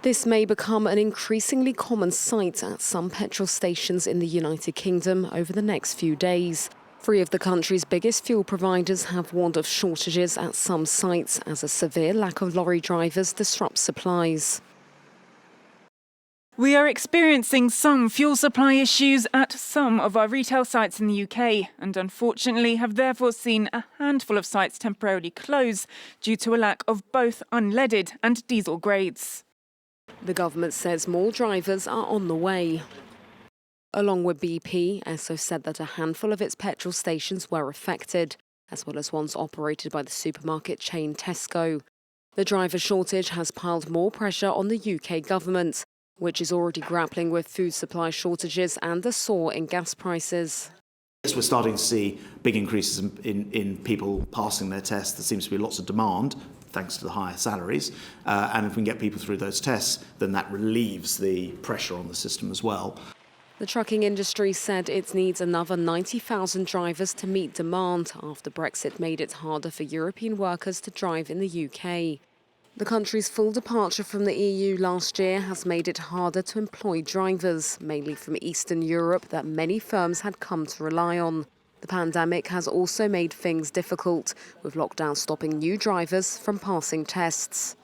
This may become an increasingly common sight at some petrol stations in the United Kingdom over the next few days. 3 of the country's biggest fuel providers have warned of shortages at some sites as a severe lack of lorry drivers disrupts supplies. We are experiencing some fuel supply issues at some of our retail sites in the UK and unfortunately have therefore seen a handful of sites temporarily close due to a lack of both unleaded and diesel grades. The government says more drivers are on the way. Along with BP, Esso said that a handful of its petrol stations were affected, as well as ones operated by the supermarket chain Tesco. The driver shortage has piled more pressure on the UK government, which is already grappling with food supply shortages and a soar in gas prices. Yes, we're starting to see big increases in people passing their tests. There seems to be lots of demand, thanks to the higher salaries. And if we can get people through those tests, then that relieves the pressure on the system as well. The trucking industry said it needs another 90,000 drivers to meet demand after Brexit made it harder for European workers to drive in the UK. The country's full departure from the EU last year has made it harder to employ drivers, mainly from Eastern Europe, that many firms had come to rely on. The pandemic has also made things difficult, with lockdown stopping new drivers from passing tests.